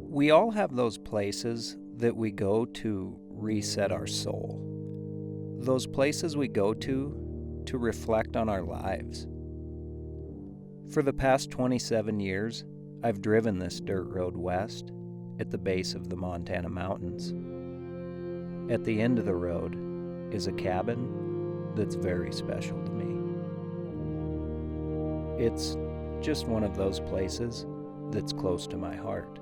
We all have those places that we go to reset our soul. Those places we go to reflect on our lives. For the past 27 years, I've driven this dirt road west at the base of the Montana mountains. At the end of the road is a cabin that's very special to me. It's just one of those places that's close to my heart.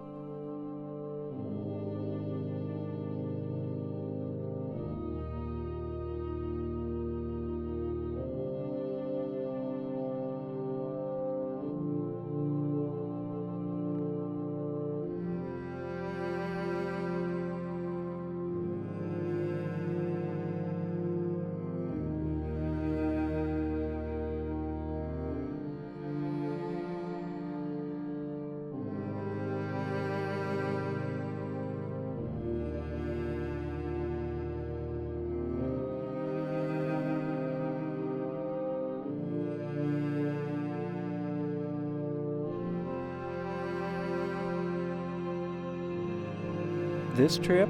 This trip,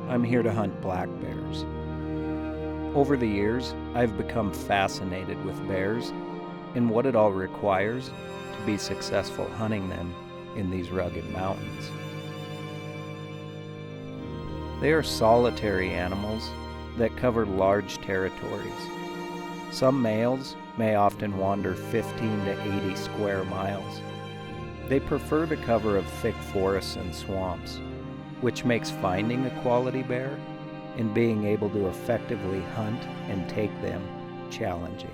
I'm here to hunt black bears. Over the years, I've become fascinated with bears and what it all requires to be successful hunting them in these rugged mountains. They are solitary animals that cover large territories. Some males may often wander 15 to 80 square miles. They prefer the cover of thick forests and swamps, which makes finding a quality bear and being able to effectively hunt and take them challenging.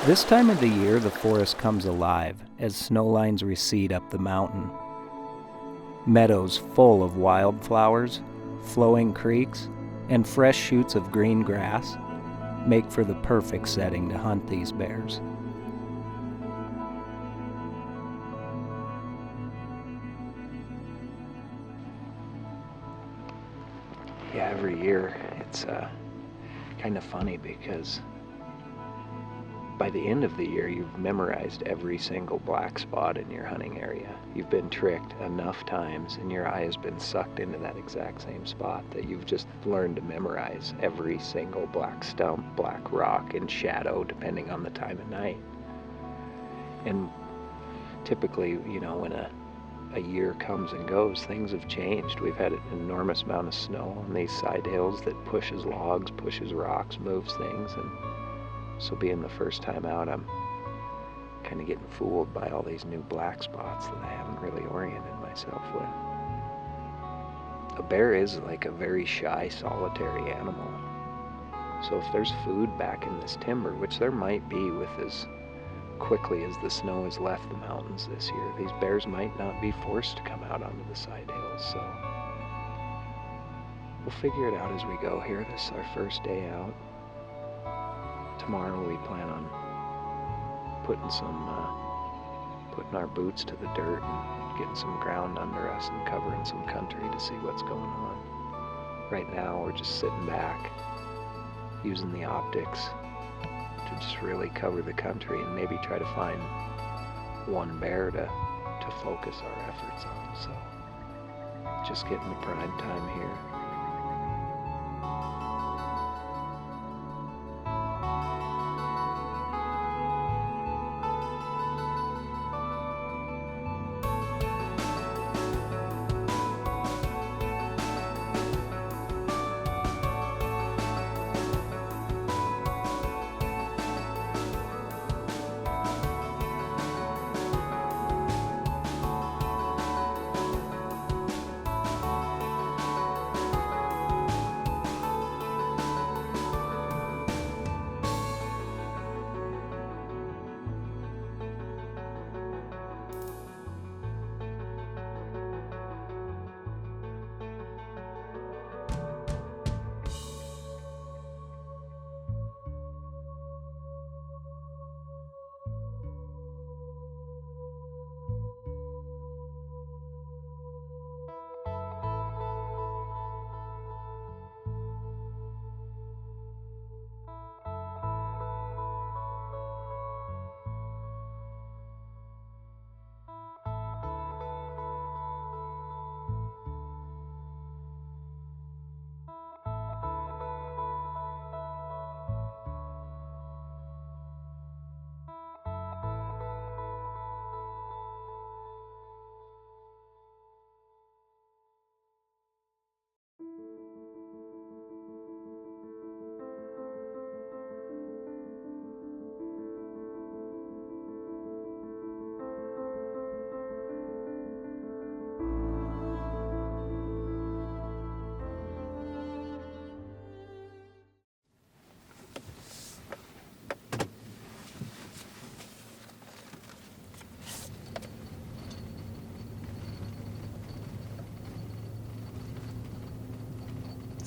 This time of the year, the forest comes alive as snow lines recede up the mountain. Meadows full of wildflowers, flowing creeks, and fresh shoots of green grass make for the perfect setting to hunt these bears. Yeah, every year it's kind of funny because by the end of the year, you've memorized every single black spot in your hunting area. You've been tricked enough times and your eye has been sucked into that exact same spot that you've just learned to memorize every single black stump, black rock, and shadow, depending on the time of night. And typically, you know, when a year comes and goes, things have changed. We've had an enormous amount of snow on these side hills that pushes logs, pushes rocks, moves things, and so being the first time out, I'm kind of getting fooled by all these new black spots that I haven't really oriented myself with. A bear is like a very shy, solitary animal. So if there's food back in this timber, which there might be with as quickly as the snow has left the mountains this year, these bears might not be forced to come out onto the side hills. So we'll figure it out as we go here. This is our first day out. Tomorrow we plan on putting our boots to the dirt and getting some ground under us and covering some country to see what's going on. Right now we're just sitting back, using the optics to just really cover the country and maybe try to find one bear to focus our efforts on. So just getting the prime time here.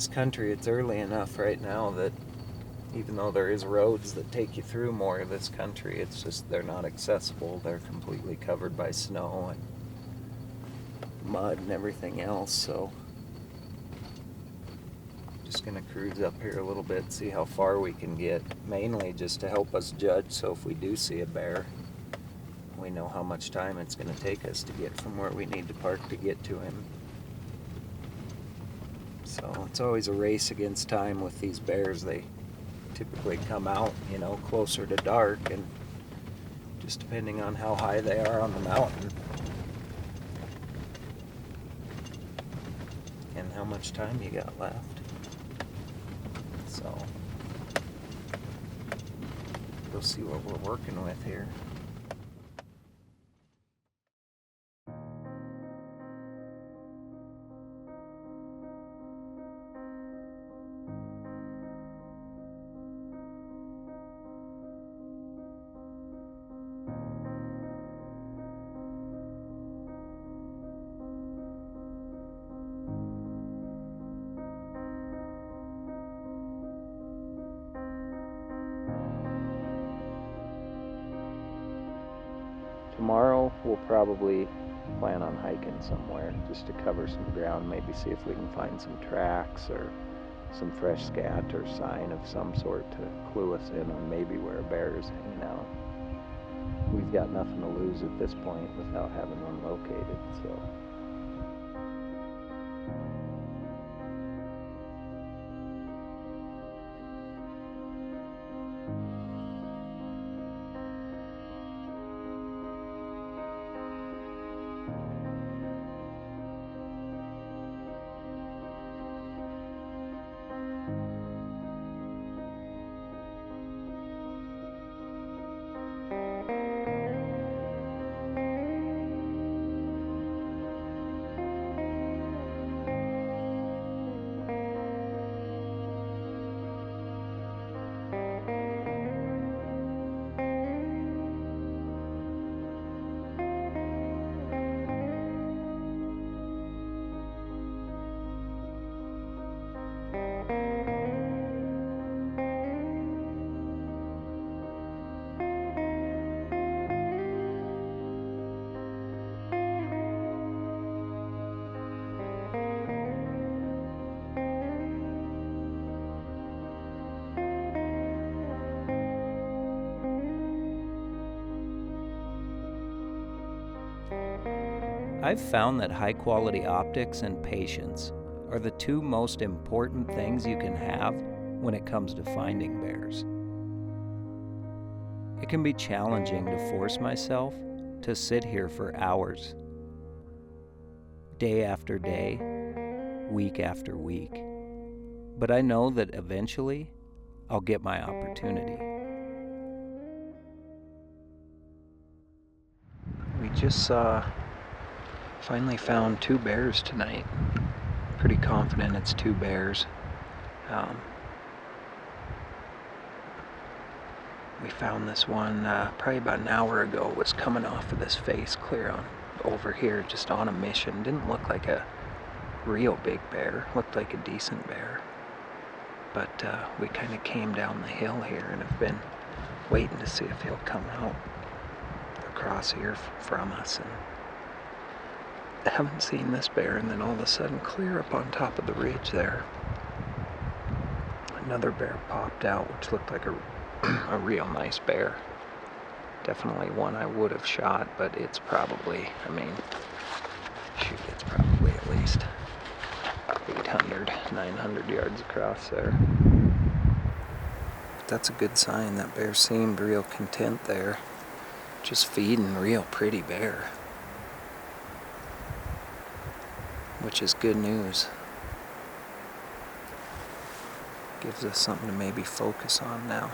this country, it's early enough right now that even though there is roads that take you through more of this country, it's just they're not accessible. They're completely covered by snow and mud and everything else, so just gonna cruise up here a little bit, see how far we can get, mainly just to help us judge, so if we do see a bear, we know how much time it's gonna take us to get from where we need to park to get to him. So it's always a race against time with these bears. They typically come out, closer to dark, and just depending on how high they are on the mountain and how much time you got left. So we'll see what we're working with here. Tomorrow we'll probably plan on hiking somewhere just to cover some ground, maybe see if we can find some tracks or some fresh scat or sign of some sort to clue us in on maybe where a bear is hanging out. We've got nothing to lose at this point without having one located, so. I've found that high-quality optics and patience are the two most important things you can have when it comes to finding bears. It can be challenging to force myself to sit here for hours, day after day, week after week, but I know that eventually I'll get my opportunity. We just finally found 2 bears tonight. Pretty confident it's 2 bears. We found this one probably about an hour ago. It was coming off of this face clear on over here, just on a mission. Didn't look like a real big bear. Looked like a decent bear. But we kind of came down the hill here and have been waiting to see if he'll come out across here from us, and haven't seen this bear, and then all of a sudden clear up on top of the ridge there, another bear popped out, which looked like a real nice bear. Definitely one I would have shot, but it's probably, it's probably at least 800, 900 yards across there. But that's a good sign. That bear seemed real content there, just feeding. Real pretty bear, which is good news. Gives us something to maybe focus on now.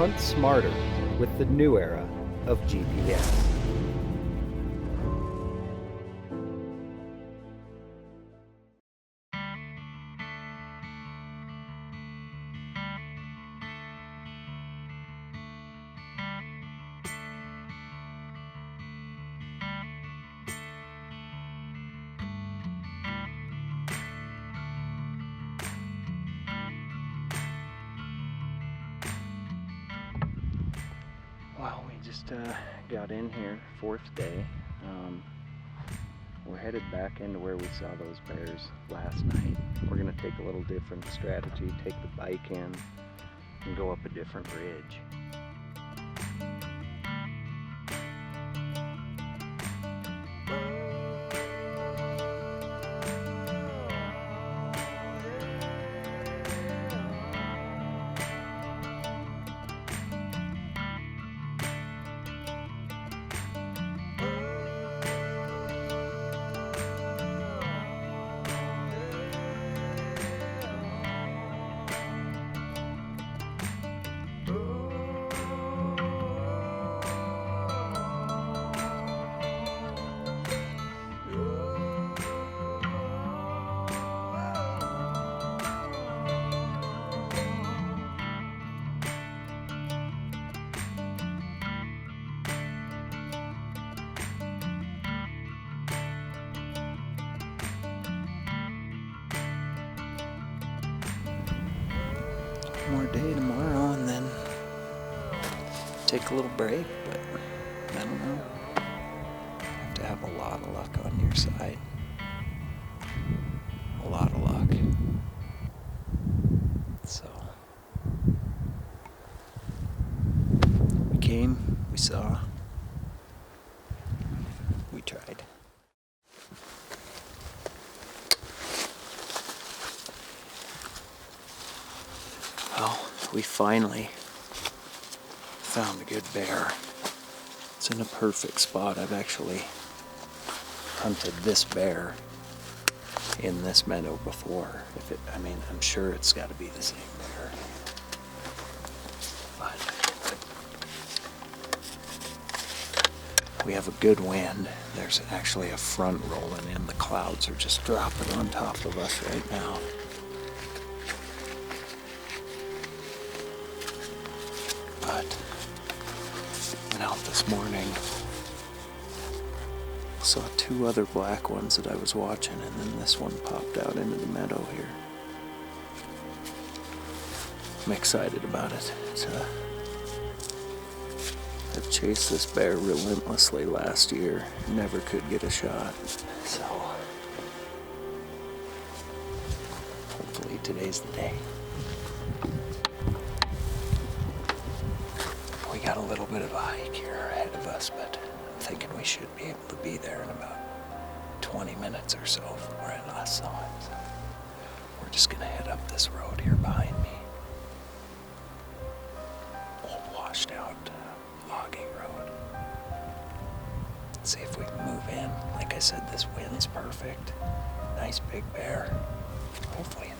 Hunt smarter with the new era of GPS. Well, we just got in here, 4th day. We're headed back into where we saw those bears last night. We're going to take a little different strategy, take the bike in, and go up a different ridge. More day tomorrow and then take a little break, but I don't know. You have to have a lot of luck on your side. A lot of luck. So we came, we saw, we tried. Well, we finally found a good bear. It's in a perfect spot. I've actually hunted this bear in this meadow before. I'm sure it's got to be the same bear. But we have a good wind. There's actually a front rolling in. The clouds are just dropping on top of us right now. But went out this morning, saw 2 other black ones that I was watching, and then this one popped out into the meadow here. I'm excited about it. I've chased this bear relentlessly last year, never could get a shot, so hopefully today's the day. We got a little bit of a hike here ahead of us, but I'm thinking we should be able to be there in about 20 minutes or so from where I last saw it. So we're just gonna head up this road here behind me. Old washed out logging road. See if we can move in. Like I said, this wind's perfect. Nice big bear. Hopefully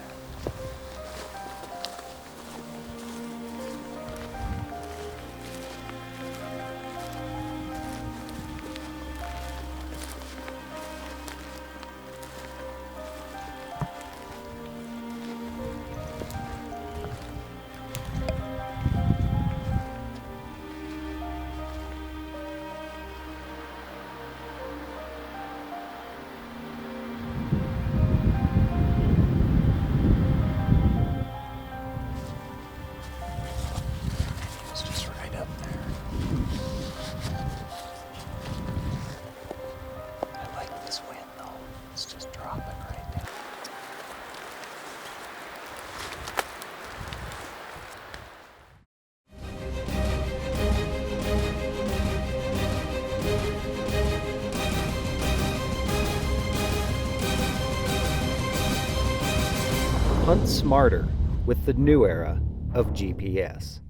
Hunt smarter with the new era of GPS.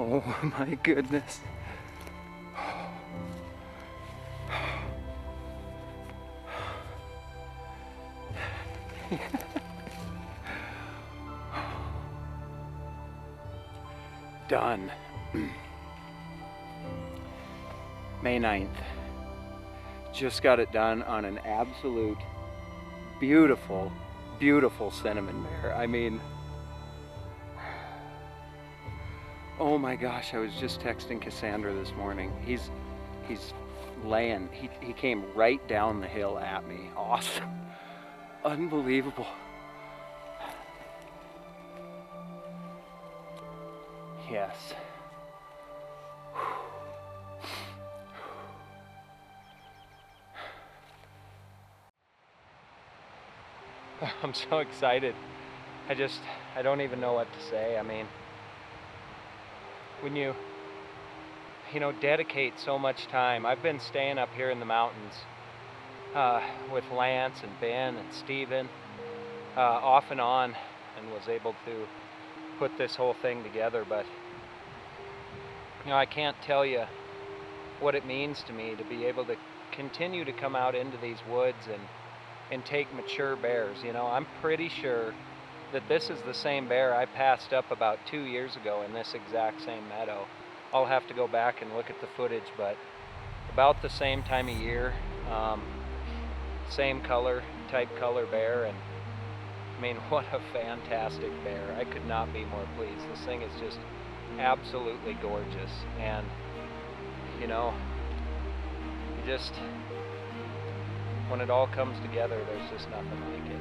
Oh my goodness. Done. May 9th. Just got it done on an absolute beautiful, beautiful cinnamon bear. I mean, oh my gosh, I was just texting Cassandra this morning. He's laying, he came right down the hill at me. Awesome. Unbelievable. Yes. I'm so excited. I don't even know what to say. I mean, when you dedicate so much time. I've been staying up here in the mountains with Lance and Ben and Steven off and on, and was able to put this whole thing together. But I can't tell you what it means to me to be able to continue to come out into these woods and take mature bears. I'm pretty sure that this is the same bear I passed up about 2 years ago in this exact same meadow. I'll have to go back and look at the footage, but about the same time of year, same type color bear, and I mean, what a fantastic bear. I could not be more pleased. This thing is just absolutely gorgeous, and when it all comes together, there's just nothing like it.